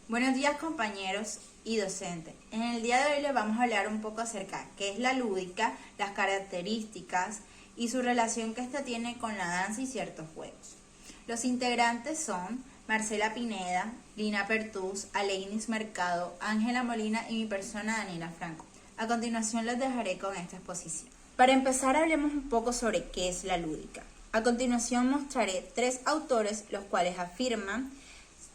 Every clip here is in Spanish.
Buenos días compañeros y docentes. En el día de hoy les vamos a hablar un poco acerca de qué es la lúdica, las características y su relación que ésta tiene con la danza y ciertos juegos. Los integrantes son Marcela Pineda, Lina Pertús, Aleinis Mercado, Ángela Molina y mi persona Daniela Franco. A continuación les dejaré con esta exposición. Para empezar hablemos un poco sobre qué es la lúdica. A continuación mostraré 3 autores los cuales afirman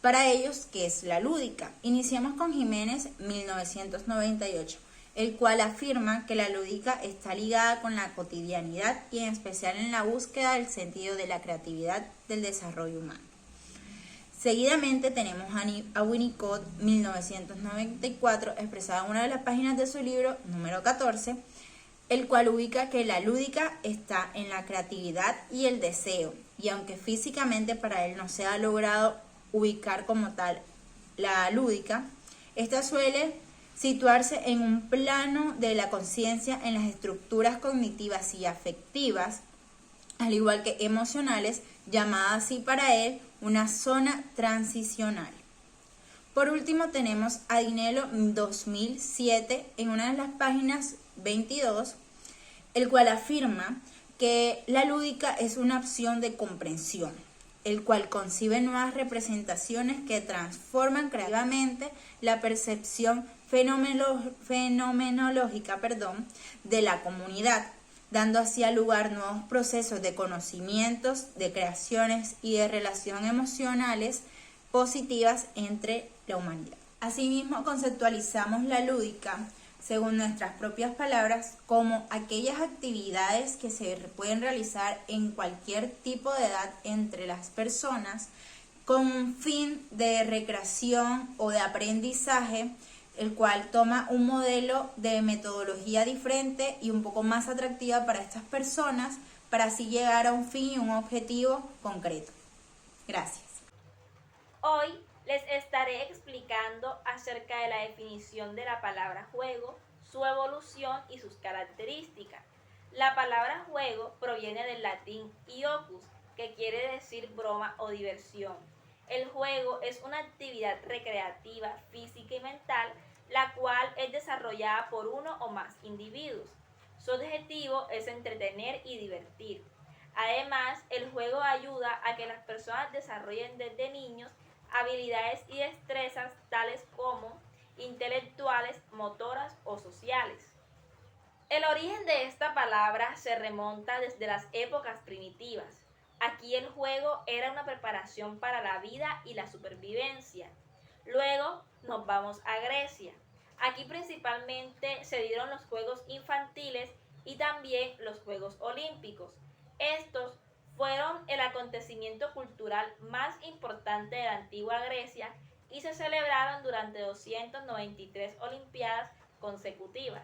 para ellos qué es la lúdica. Iniciamos con Jiménez, 1998, el cual afirma que la lúdica está ligada con la cotidianidad y en especial en la búsqueda del sentido de la creatividad del desarrollo humano. Seguidamente tenemos a Winnicott, 1994, expresada en una de las páginas de su libro número 14, el cual ubica que la lúdica está en la creatividad y el deseo, y aunque físicamente para él no se ha logrado ubicar como tal la lúdica, esta suele situarse en un plano de la conciencia en las estructuras cognitivas y afectivas, al igual que emocionales, llamada así para él una zona transicional. Por último tenemos a Dinello 2007 en una de las páginas 22, el cual afirma que la lúdica es una opción de comprensión, el cual concibe nuevas representaciones que transforman creativamente la percepción fenomenológica de la comunidad, dando así lugar a nuevos procesos de conocimientos, de creaciones y de relaciones emocionales positivas entre la humanidad. Asimismo, conceptualizamos la lúdica, según nuestras propias palabras, como aquellas actividades que se pueden realizar en cualquier tipo de edad entre las personas con un fin de recreación o de aprendizaje, el cual toma un modelo de metodología diferente y un poco más atractiva para estas personas para así llegar a un fin y un objetivo concreto. Gracias. Hoy les estaré explicando acerca de la definición de la palabra juego, su evolución y sus características. La palabra juego proviene del latín iocus, que quiere decir broma o diversión. El juego es una actividad recreativa, física y mental, la cual es desarrollada por uno o más individuos. Su objetivo es entretener y divertir. Además, el juego ayuda a que las personas desarrollen desde niños habilidades y destrezas tales como intelectuales, motoras o sociales. El origen de esta palabra se remonta desde las épocas primitivas. Aquí el juego era una preparación para la vida y la supervivencia. Luego nos vamos a Grecia. Aquí principalmente se dieron los Juegos Infantiles y también los Juegos Olímpicos. Estos fueron el acontecimiento cultural más importante de la antigua Grecia y se celebraron durante 293 Olimpiadas consecutivas.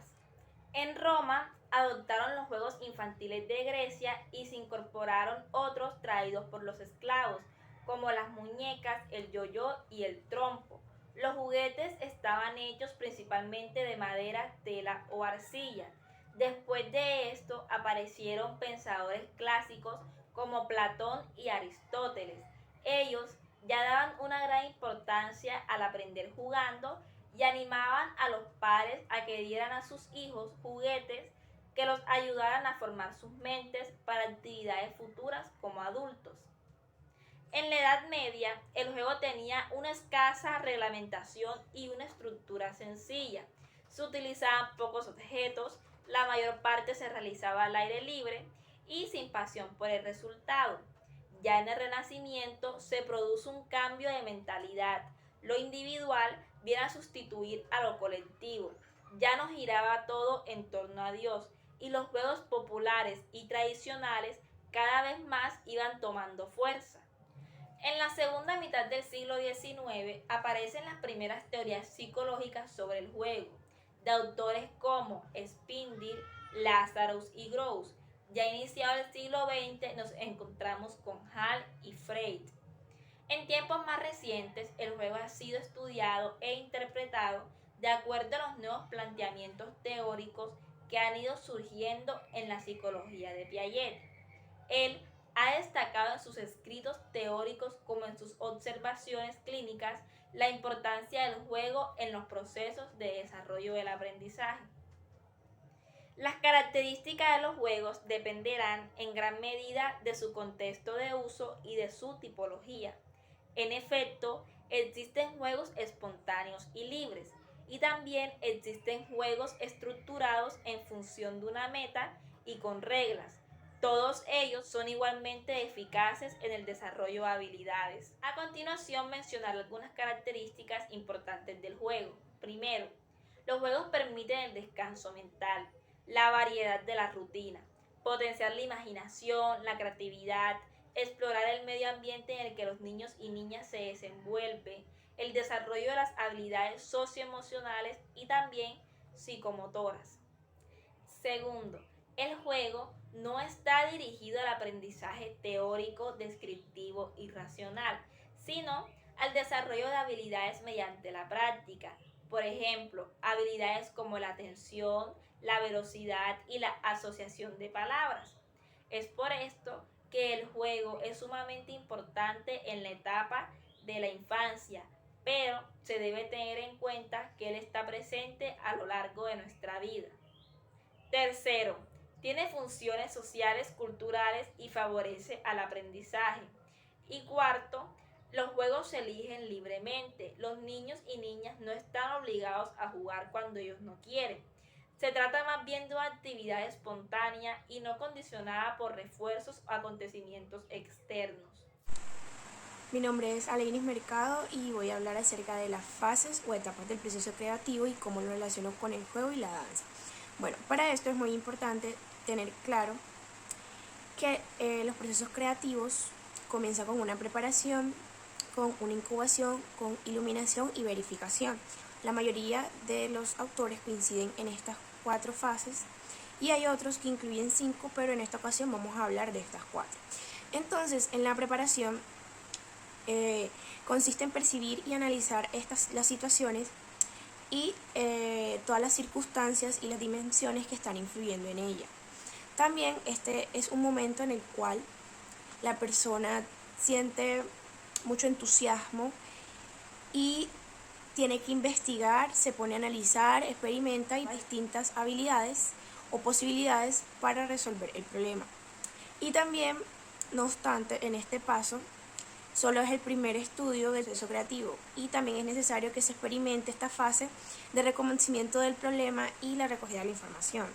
En Roma adoptaron los Juegos Infantiles de Grecia y se incorporaron otros traídos por los esclavos, como las muñecas, el yo-yo y el trompo. Los juguetes estaban hechos principalmente de madera, tela o arcilla. Después de esto aparecieron pensadores clásicos como Platón y Aristóteles. Ellos ya daban una gran importancia al aprender jugando y animaban a los padres a que dieran a sus hijos juguetes que los ayudaran a formar sus mentes para actividades futuras como adultos. En la Edad Media, el juego tenía una escasa reglamentación y una estructura sencilla. Se utilizaban pocos objetos, la mayor parte se realizaba al aire libre y sin pasión por el resultado. Ya en el Renacimiento se produce un cambio de mentalidad. Lo individual viene a sustituir a lo colectivo. Ya no giraba todo en torno a Dios y los juegos populares y tradicionales cada vez más iban tomando fuerza. En la segunda mitad del siglo XIX aparecen las primeras teorías psicológicas sobre el juego, de autores como Spindler, Lazarus y Gross. Ya iniciado el siglo XX nos encontramos con Hall y Freud. En tiempos más recientes, el juego ha sido estudiado e interpretado de acuerdo a los nuevos planteamientos teóricos que han ido surgiendo en la psicología de Piaget. Él ha destacado en sus escritos teóricos como en sus observaciones clínicas la importancia del juego en los procesos de desarrollo del aprendizaje. Las características de los juegos dependerán en gran medida de su contexto de uso y de su tipología. En efecto, existen juegos espontáneos y libres, y también existen juegos estructurados en función de una meta y con reglas. Todos ellos son igualmente eficaces en el desarrollo de habilidades. A continuación mencionar algunas características importantes del juego. Primero, los juegos permiten el descanso mental, la variedad de la rutina, potenciar la imaginación, la creatividad, explorar el medio ambiente en el que los niños y niñas se desenvuelven, el desarrollo de las habilidades socioemocionales y también psicomotoras. Segundo, el juego no está dirigido al aprendizaje teórico, descriptivo y racional, sino al desarrollo de habilidades mediante la práctica. Por ejemplo, habilidades como la atención, la velocidad y la asociación de palabras. Es por esto que el juego es sumamente importante en la etapa de la infancia, pero se debe tener en cuenta que él está presente a lo largo de nuestra vida. Tercero, tiene funciones sociales, culturales y favorece al aprendizaje. Y cuarto, los juegos se eligen libremente. Los niños y niñas no están obligados a jugar cuando ellos no quieren. Se trata más bien de una actividad espontánea y no condicionada por refuerzos o acontecimientos externos. Mi nombre es Alegris Mercado y voy a hablar acerca de las fases o etapas del proceso creativo y cómo lo relaciono con el juego y la danza. Bueno, para esto es muy importante tener claro que los procesos creativos comienzan con una preparación, con una incubación, con iluminación y verificación. La mayoría de los autores coinciden en estas 4 fases y hay otros que incluyen 5, pero en esta ocasión vamos a hablar de estas 4. Entonces, en la preparación consiste en percibir y analizar las situaciones y todas las circunstancias y las dimensiones que están influyendo en ella. También este es un momento en el cual la persona siente mucho entusiasmo y tiene que investigar, se pone a analizar, experimenta y distintas habilidades o posibilidades para resolver el problema. Y también, no obstante, en este paso solo es el primer estudio del proceso creativo y también es necesario que se experimente esta fase de reconocimiento del problema y la recogida de la información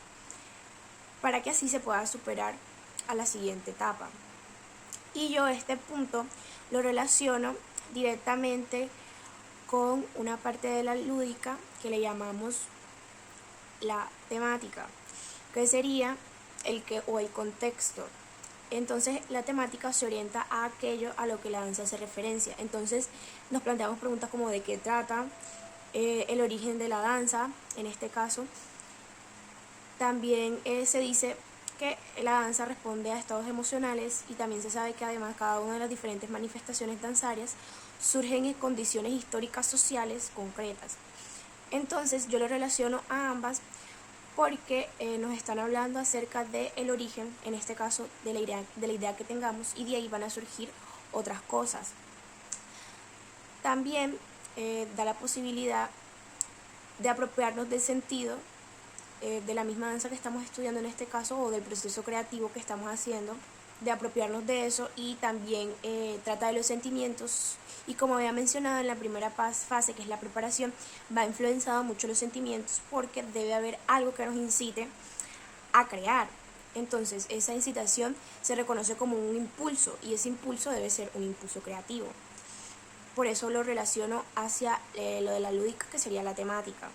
para que así se pueda superar a la siguiente etapa. Y yo este punto lo relaciono directamente con una parte de la lúdica que le llamamos la temática, que sería el contexto. Entonces la temática se orienta a aquello a lo que la danza hace referencia. Entonces nos planteamos preguntas como de qué trata, el origen de la danza, en este caso. También se dice que la danza responde a estados emocionales y también se sabe que además cada una de las diferentes manifestaciones danzarias surgen en condiciones históricas sociales concretas. Entonces yo lo relaciono a ambas porque nos están hablando acerca del origen, en este caso de la idea que tengamos, y de ahí van a surgir otras cosas. También da la posibilidad de apropiarnos del sentido de la misma danza que estamos estudiando en este caso o del proceso creativo que estamos haciendo, de apropiarnos de eso y también trata de los sentimientos y como había mencionado en la primera fase que es la preparación, va influenciado mucho los sentimientos porque debe haber algo que nos incite a crear. Entonces esa incitación se reconoce como un impulso y ese impulso debe ser un impulso creativo. Por eso lo relaciono hacia lo de la lúdica que sería la temática.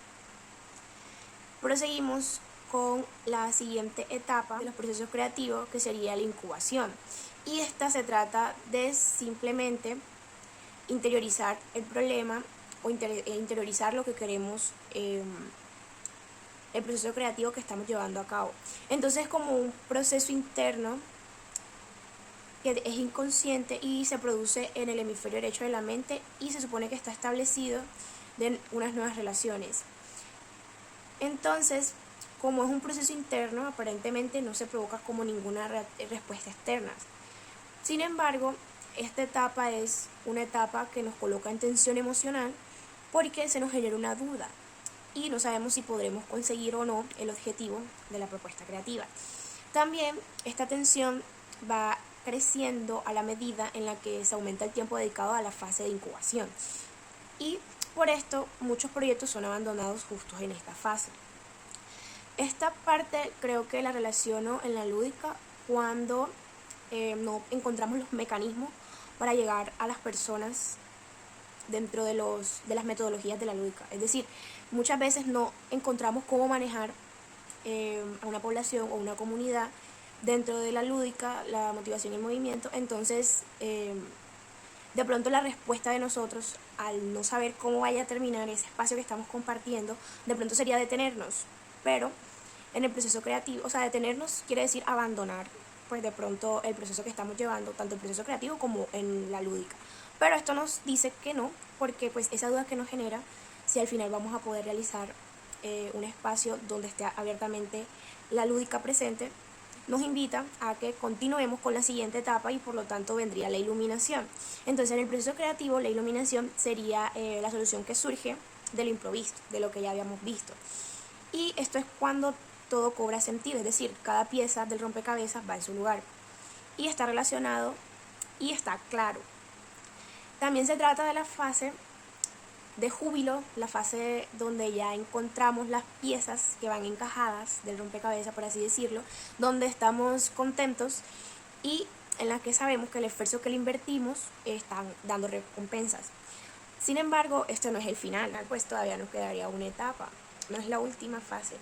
Proseguimos con la siguiente etapa de los procesos creativos que sería la incubación y esta se trata de simplemente interiorizar el problema o interiorizar lo que queremos, el proceso creativo que estamos llevando a cabo. Entonces es como un proceso interno que es inconsciente y se produce en el hemisferio derecho de la mente y se supone que está establecido de unas nuevas relaciones. Entonces, como es un proceso interno, aparentemente no se provoca como ninguna respuesta externa. Sin embargo, esta etapa es una etapa que nos coloca en tensión emocional porque se nos genera una duda y no sabemos si podremos conseguir o no el objetivo de la propuesta creativa. También esta tensión va creciendo a la medida en la que se aumenta el tiempo dedicado a la fase de incubación y por esto muchos proyectos son abandonados justo en esta fase. Esta parte creo que la relaciono en la lúdica cuando no encontramos los mecanismos para llegar a las personas dentro de las metodologías de la lúdica. Es decir, muchas veces no encontramos cómo manejar a una población o una comunidad dentro de la lúdica, la motivación y el movimiento. Entonces, de pronto la respuesta de nosotros, al no saber cómo vaya a terminar ese espacio que estamos compartiendo, de pronto sería detenernos. Pero en el proceso creativo, o sea, detenernos quiere decir abandonar, pues de pronto el proceso que estamos llevando, tanto el proceso creativo como en la lúdica. Pero esto nos dice que no, porque pues esa duda que nos genera, si al final vamos a poder realizar un espacio donde esté abiertamente la lúdica presente, nos invita a que continuemos con la siguiente etapa y por lo tanto vendría la iluminación. Entonces en el proceso creativo la iluminación sería la solución que surge de lo improvisto, de lo que ya habíamos visto. Y esto es cuando todo cobra sentido, es decir, cada pieza del rompecabezas va en su lugar y está relacionado y está claro. También se trata de la fase de júbilo, la fase donde ya encontramos las piezas que van encajadas del rompecabezas, por así decirlo, donde estamos contentos y en la que sabemos que el esfuerzo que le invertimos están dando recompensas. Sin embargo, esto no es el final, pues todavía nos quedaría una etapa, no es la última fase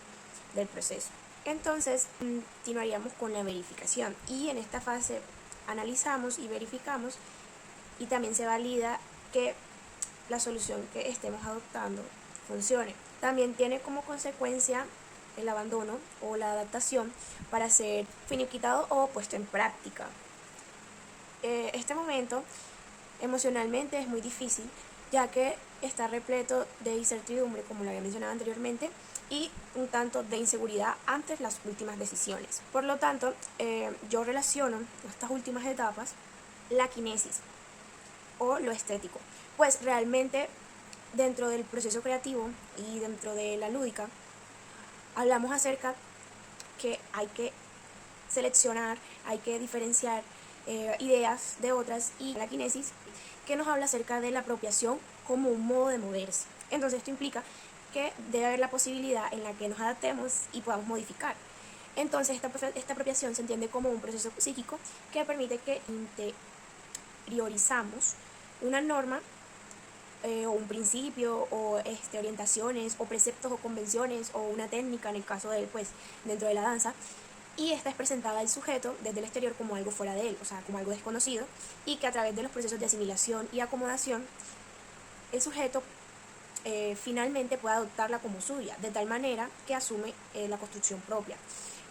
del proceso. Entonces, continuaríamos con la verificación y en esta fase analizamos y verificamos y también se valida que la solución que estemos adoptando funcione. También tiene como consecuencia el abandono o la adaptación para ser finiquitado o puesto en práctica. Este momento emocionalmente es muy difícil, ya que está repleto de incertidumbre, como lo había mencionado anteriormente, y un tanto de inseguridad ante las últimas decisiones. Por lo tanto, yo relaciono estas últimas etapas la kinesis o lo estético, pues realmente dentro del proceso creativo y dentro de la lúdica hablamos acerca que hay que seleccionar, hay que diferenciar ideas de otras, y la kinesis que nos habla acerca de la apropiación como un modo de moverse. Entonces esto implica que debe haber la posibilidad en la que nos adaptemos y podamos modificar. Entonces esta apropiación se entiende como un proceso psíquico que permite que interiorizamos una norma o un principio o orientaciones o preceptos o convenciones o una técnica en el caso de él, pues dentro de la danza, y esta es presentada al sujeto desde el exterior como algo fuera de él, o sea, como algo desconocido, y que a través de los procesos de asimilación y acomodación el sujeto finalmente puede adoptarla como suya, de tal manera que asume la construcción propia.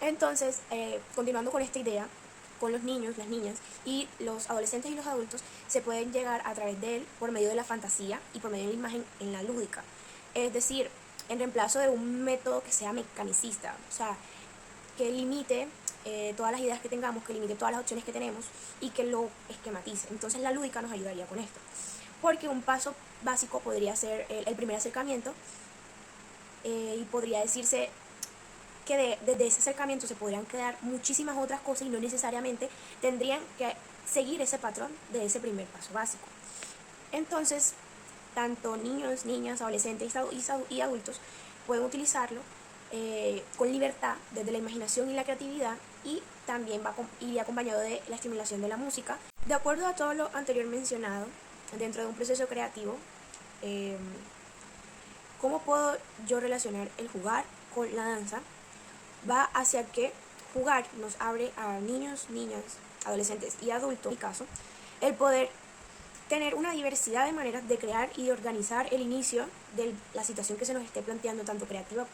Entonces, continuando con esta idea, con los niños, las niñas y los adolescentes y los adultos, se pueden llegar a través de él por medio de la fantasía y por medio de la imagen en la lúdica. Es decir, en reemplazo de un método que sea mecanicista, o sea, que limite todas las ideas que tengamos, que limite todas las opciones que tenemos y que lo esquematice. Entonces la lúdica nos ayudaría con esto. Porque un paso básico podría ser el primer acercamiento y podría decirse que desde ese acercamiento se podrían crear muchísimas otras cosas y no necesariamente tendrían que seguir ese patrón de ese primer paso básico. Entonces, tanto niños, niñas, adolescentes y adultos pueden utilizarlo con libertad desde la imaginación y la creatividad, y también iría acompañado de la estimulación de la música. De acuerdo a todo lo anterior mencionado, dentro de un proceso creativo, ¿cómo puedo yo relacionar el jugar con la danza? Va hacia que jugar nos abre a niños, niñas, adolescentes y adultos, en mi caso, el poder tener una diversidad de maneras de crear y de organizar el inicio de la situación que se nos esté planteando, tanto creativa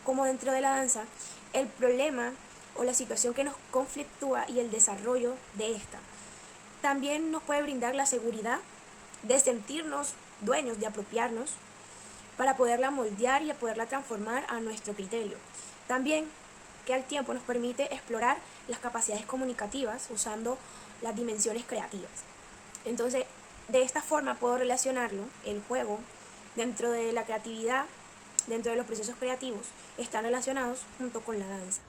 como dentro de la danza, el problema o la situación que nos conflictúa y el desarrollo de esta. También nos puede brindar la seguridad de sentirnos dueños, de apropiarnos, para poderla moldear y poderla transformar a nuestro criterio. También que al tiempo nos permite explorar las capacidades comunicativas usando las dimensiones creativas. Entonces, de esta forma puedo relacionarlo, el juego, dentro de la creatividad, dentro de los procesos creativos, están relacionados junto con la danza.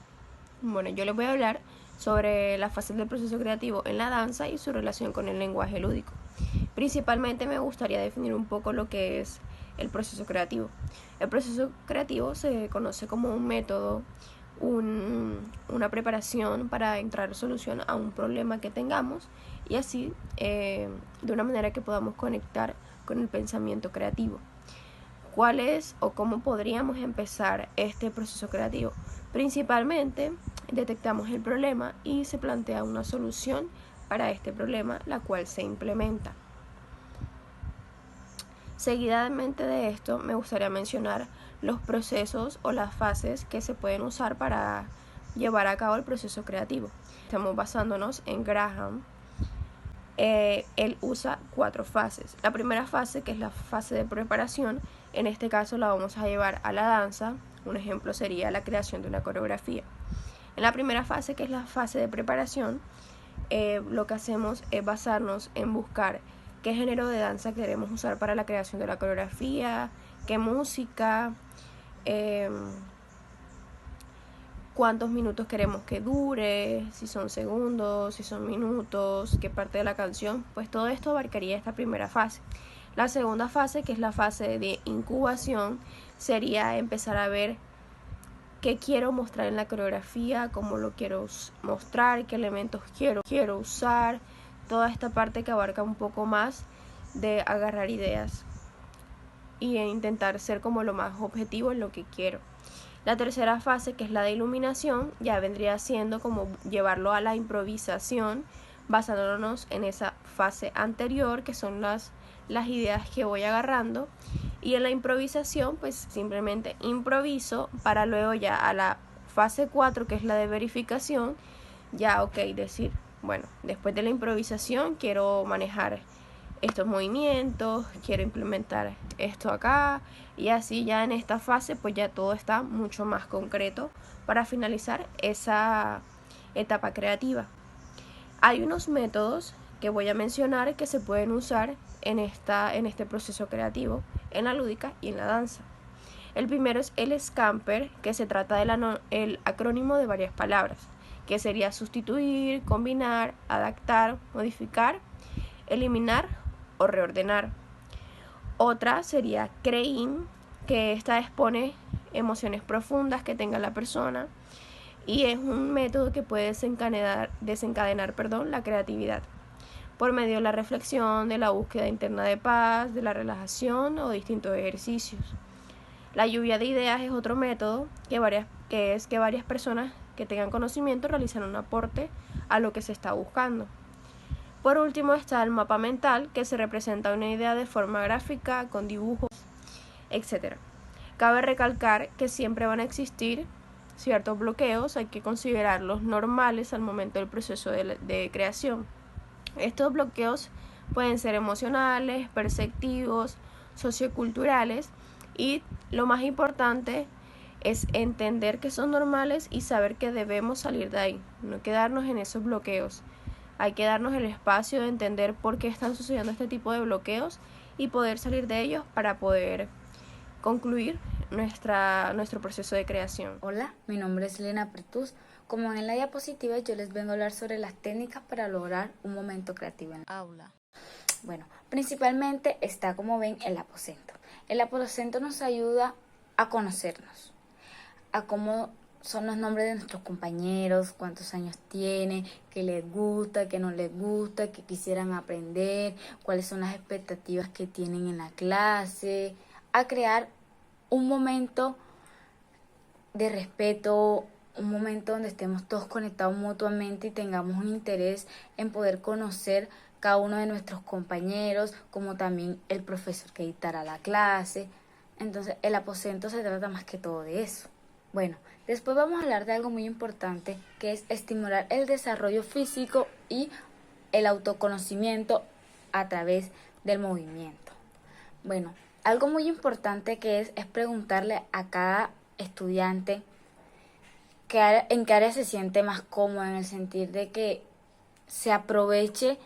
Bueno, yo les voy a hablar sobre las fases del proceso creativo en la danza y su relación con el lenguaje lúdico. Principalmente me gustaría definir un poco lo que es el proceso creativo. El proceso creativo se conoce como un método, una preparación para encontrar solución a un problema que tengamos y así de una manera que podamos conectar con el pensamiento creativo. ¿Cuál es o cómo podríamos empezar este proceso creativo? Principalmente detectamos el problema y se plantea una solución para este problema, la cual se implementa. Seguidamente de esto me gustaría mencionar los procesos o las fases que se pueden usar para llevar a cabo el proceso creativo. Estamos basándonos en Graham. Él usa 4 fases. La primera fase, que es la fase de preparación, en este caso la vamos a llevar a la danza. Un ejemplo sería la creación de una coreografía. En la primera fase, que es la fase de preparación, lo que hacemos es basarnos en buscar qué género de danza queremos usar para la creación de la coreografía, qué música, cuántos minutos queremos que dure, si son segundos, si son minutos, qué parte de la canción. Pues todo esto abarcaría esta primera fase. La segunda fase, que es la fase de incubación, sería empezar a ver qué quiero mostrar en la coreografía, cómo lo quiero mostrar, qué elementos quiero usar, toda esta parte que abarca un poco más de agarrar ideas y intentar ser como lo más objetivo en lo que quiero. La tercera fase, que es la de iluminación, ya vendría siendo como llevarlo a la improvisación, basándonos en esa fase anterior, que son las ideas que voy agarrando. Y en la improvisación, pues simplemente improviso para luego ya a la fase 4, que es la de verificación, ya decir, bueno, después de la improvisación quiero manejar estos movimientos, quiero implementar esto acá, y así ya en esta fase pues ya todo está mucho más concreto para finalizar esa etapa creativa. Hay unos métodos que voy a mencionar que se pueden usar en este proceso creativo, en la lúdica y en la danza. El primero es el Scamper, que se trata del acrónimo de varias palabras, que sería sustituir, combinar, adaptar, modificar, eliminar o reordenar. Otra sería Crein, que esta expone emociones profundas que tenga la persona y es un método que puede desencadenar la creatividad por medio de la reflexión, de la búsqueda interna de paz, de la relajación o distintos ejercicios. La lluvia de ideas es otro método que es que varias personas que tengan conocimiento realizan un aporte a lo que se está buscando. Por último está el mapa mental, que se representa una idea de forma gráfica, con dibujos, etc. Cabe recalcar que siempre van a existir ciertos bloqueos, hay que considerarlos normales al momento del proceso de creación. Estos bloqueos pueden ser emocionales, perceptivos, socioculturales, y lo más importante es entender que son normales y saber que debemos salir de ahí, no quedarnos en esos bloqueos. Hay que darnos el espacio de entender por qué están sucediendo este tipo de bloqueos y poder salir de ellos para poder concluir nuestro proceso de creación. Hola, mi nombre es Elena Pertús. Como en la diapositiva, yo les vengo a hablar sobre las técnicas para lograr un momento creativo en la aula. Bueno, principalmente está, como ven, el aposento. El aposento nos ayuda a conocernos, a cómo son los nombres de nuestros compañeros, cuántos años tienen, qué les gusta, qué no les gusta, qué quisieran aprender, cuáles son las expectativas que tienen en la clase, a crear un momento de respeto, un momento donde estemos todos conectados mutuamente y tengamos un interés en poder conocer cada uno de nuestros compañeros, como también el profesor que dictará la clase. Entonces, el aposento se trata más que todo de eso. Bueno, después vamos a hablar de algo muy importante, que es estimular el desarrollo físico y el autoconocimiento a través del movimiento. Bueno, algo muy importante que es preguntarle a cada estudiante en qué área se siente más cómodo, en el sentido de que se aproveche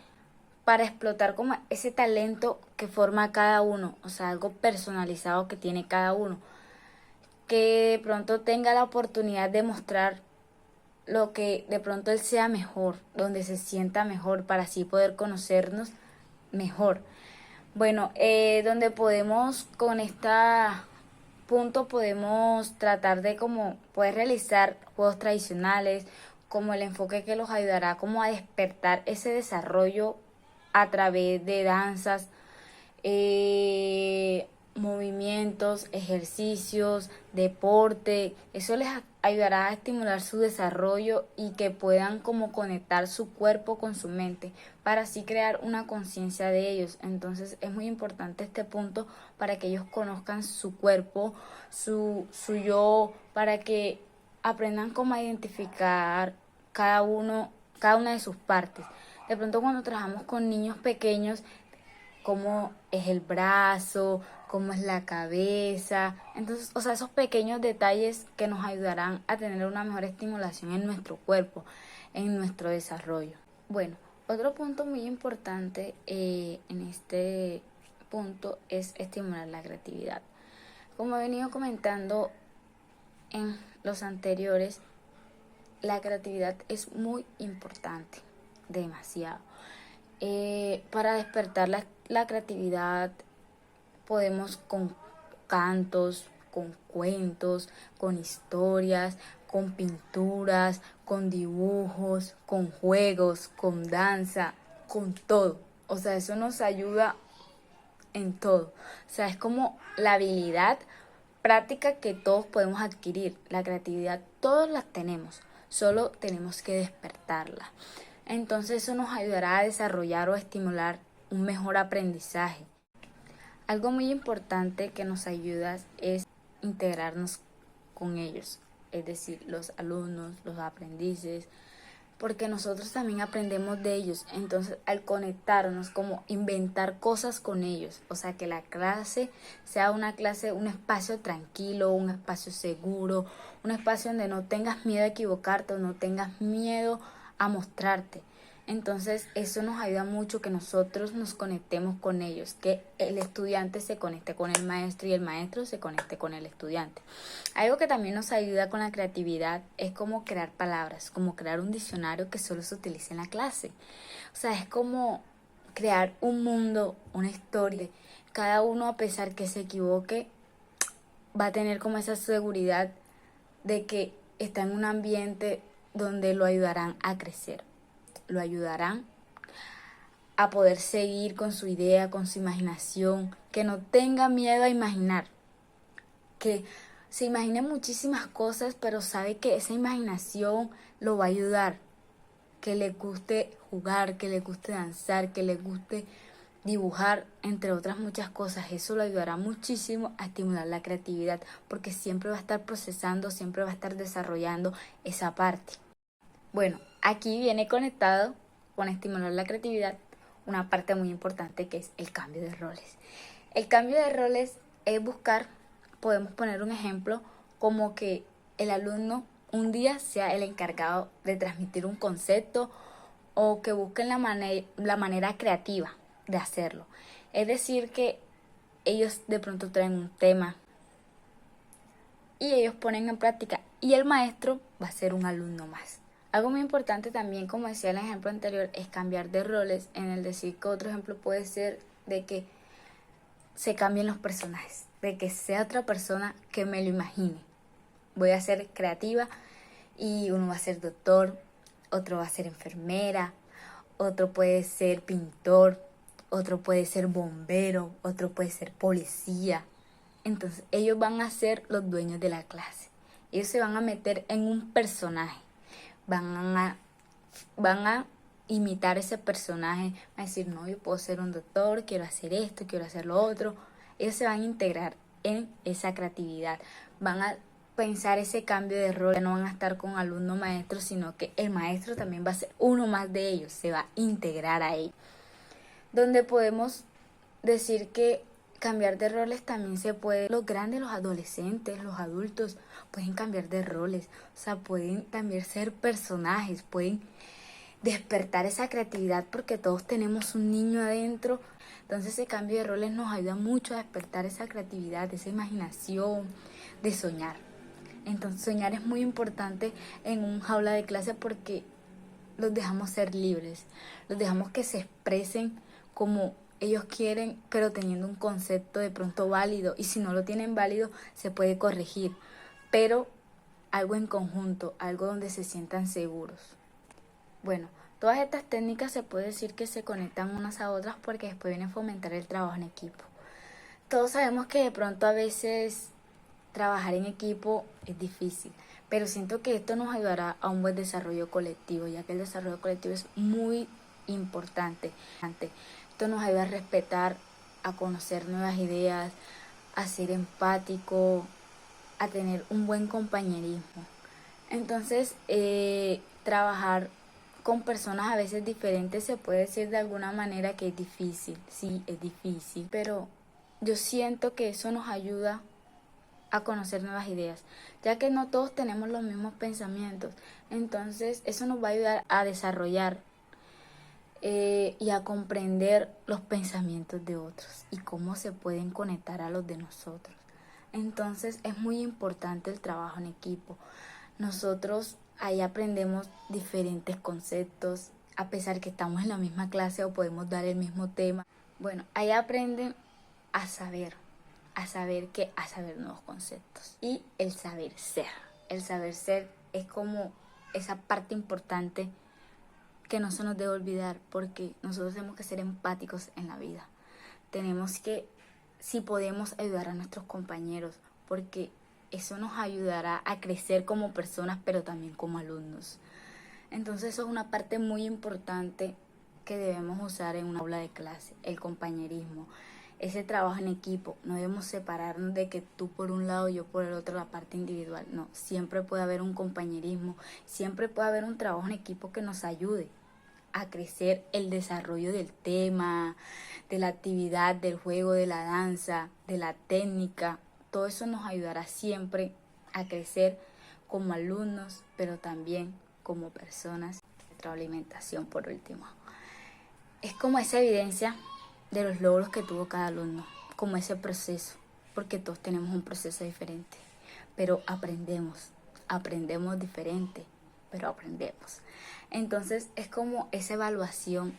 para explotar como ese talento que forma cada uno, o sea, algo personalizado que tiene cada uno, que de pronto tenga la oportunidad de mostrar lo que de pronto él sea mejor, donde se sienta mejor, para así poder conocernos mejor. Bueno, donde podemos con este punto podemos tratar de como poder realizar juegos tradicionales, como el enfoque que los ayudará como a despertar ese desarrollo a través de danzas, movimientos, ejercicios, deporte. Eso les ayudará a estimular su desarrollo y que puedan como conectar su cuerpo con su mente para así crear una conciencia de ellos. Entonces es muy importante este punto para que ellos conozcan su cuerpo, su yo, para que aprendan cómo a identificar cada una de sus partes. De pronto cuando trabajamos con niños pequeños, cómo es el brazo, cómo es la cabeza. Entonces, o sea, esos pequeños detalles que nos ayudarán a tener una mejor estimulación en nuestro cuerpo, en nuestro desarrollo. Bueno, otro punto muy importante en este punto es estimular la creatividad. Como he venido comentando en los anteriores, la creatividad es muy importante, demasiado. Para despertar la creatividad podemos con cantos, con cuentos, con historias, con pinturas, con dibujos, con juegos, con danza, con todo. O sea, eso nos ayuda en todo. O sea, es como la habilidad práctica que todos podemos adquirir. La creatividad todos la tenemos, solo tenemos que despertarla. Entonces eso nos ayudará a desarrollar o estimular un mejor aprendizaje. Algo muy importante que nos ayuda es integrarnos con ellos, es decir, los alumnos, los aprendices, porque nosotros también aprendemos de ellos. Entonces al conectarnos, como inventar cosas con ellos, o sea, que la clase sea una clase, un espacio tranquilo, un espacio seguro, un espacio donde no tengas miedo a equivocarte o no tengas miedo a mostrarte. Entonces eso nos ayuda mucho, que nosotros nos conectemos con ellos, que el estudiante se conecte con el maestro y el maestro se conecte con el estudiante. Algo que también nos ayuda con la creatividad es como crear palabras, como crear un diccionario que solo se utilice en la clase. O sea, es como crear un mundo, una historia. Cada uno, a pesar que se equivoque, va a tener como esa seguridad de que está en un ambiente donde lo ayudarán a crecer, lo ayudarán a poder seguir con su idea, con su imaginación, que no tenga miedo a imaginar, que se imagine muchísimas cosas, pero sabe que esa imaginación lo va a ayudar, que le guste jugar, que le guste danzar, que le guste dibujar, entre otras muchas cosas. Eso lo ayudará muchísimo a estimular la creatividad, porque siempre va a estar procesando, siempre va a estar desarrollando esa parte. Bueno, aquí viene conectado con estimular la creatividad una parte muy importante, que es el cambio de roles. El cambio de roles es buscar, podemos poner un ejemplo, como que el alumno un día sea el encargado de transmitir un concepto, o que busquen la manera creativa de hacerlo. Es decir, que ellos de pronto traen un tema y ellos ponen en práctica, y el maestro va a ser un alumno más. Algo muy importante también, como decía el ejemplo anterior, es cambiar de roles, en el decir que otro ejemplo puede ser de que se cambien los personajes, de que sea otra persona que me lo imagine. Voy a ser creativa y uno va a ser doctor, otro va a ser enfermera, otro puede ser pintor, otro puede ser bombero, otro puede ser policía. Entonces ellos van a ser los dueños de la clase. Ellos se van a meter en un personaje. Van a imitar ese personaje, a decir, no, yo puedo ser un doctor, quiero hacer esto, quiero hacer lo otro. Ellos se van a integrar en esa creatividad, van a pensar ese cambio de rol, no van a estar con alumno maestro, sino que el maestro también va a ser uno más de ellos, se va a integrar a ellos. Donde podemos decir que cambiar de roles también se puede. Los grandes, los adolescentes, los adultos pueden cambiar de roles. O sea, pueden también ser personajes, pueden despertar esa creatividad porque todos tenemos un niño adentro. Entonces ese cambio de roles nos ayuda mucho a despertar esa creatividad, esa imaginación, de soñar. Entonces soñar es muy importante en un jaula de clase porque los dejamos ser libres, los dejamos que se expresen como ellos quieren, pero teniendo un concepto de pronto válido, y si no lo tienen válido se puede corregir, pero algo en conjunto, algo donde se sientan seguros. Bueno, todas estas técnicas se puede decir que se conectan unas a otras porque después viene a fomentar el trabajo en equipo. Todos sabemos que de pronto a veces trabajar en equipo es difícil, pero siento que esto nos ayudará a un buen desarrollo colectivo, ya que el desarrollo colectivo es muy importante. Esto nos ayuda a respetar, a conocer nuevas ideas, a ser empático, a tener un buen compañerismo. Entonces, trabajar con personas a veces diferentes se puede decir de alguna manera que es difícil. Sí, es difícil, pero yo siento que eso nos ayuda a conocer nuevas ideas, ya que no todos tenemos los mismos pensamientos. Entonces, eso nos va a ayudar a desarrollar y a comprender los pensamientos de otros y cómo se pueden conectar a los de nosotros. Entonces es muy importante el trabajo en equipo. Nosotros ahí aprendemos diferentes conceptos, a pesar que estamos en la misma clase o podemos dar el mismo tema. Bueno, ahí aprenden a saber nuevos conceptos. Y el saber ser. El saber ser es como esa parte importante que no se nos debe olvidar, porque nosotros tenemos que ser empáticos en la vida. Tenemos que, si podemos, ayudar a nuestros compañeros, porque eso nos ayudará a crecer como personas, pero también como alumnos. Entonces eso es una parte muy importante que debemos usar en una aula de clase, el compañerismo, ese trabajo en equipo. No debemos separarnos de que tú por un lado, yo por el otro, la parte individual. No, siempre puede haber un compañerismo, siempre puede haber un trabajo en equipo que nos ayude a crecer el desarrollo del tema, de la actividad, del juego, de la danza, de la técnica. Todo eso nos ayudará siempre a crecer como alumnos, pero también como personas. Retroalimentación, por último. Es como esa evidencia de los logros que tuvo cada alumno, como ese proceso, porque todos tenemos un proceso diferente, pero aprendemos diferente, pero aprendemos. Entonces es como esa evaluación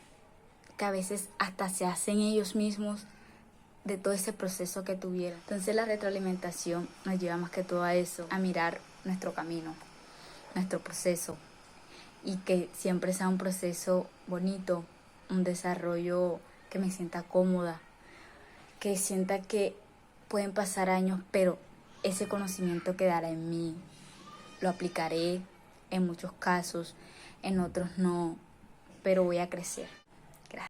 que a veces hasta se hacen ellos mismos de todo ese proceso que tuvieron. Entonces la retroalimentación nos lleva más que todo a eso, a mirar nuestro camino, nuestro proceso, y que siempre sea un proceso bonito, un desarrollo que me sienta cómoda, que sienta que pueden pasar años, pero ese conocimiento quedará en mí, lo aplicaré en muchos casos, en otros no, pero voy a crecer.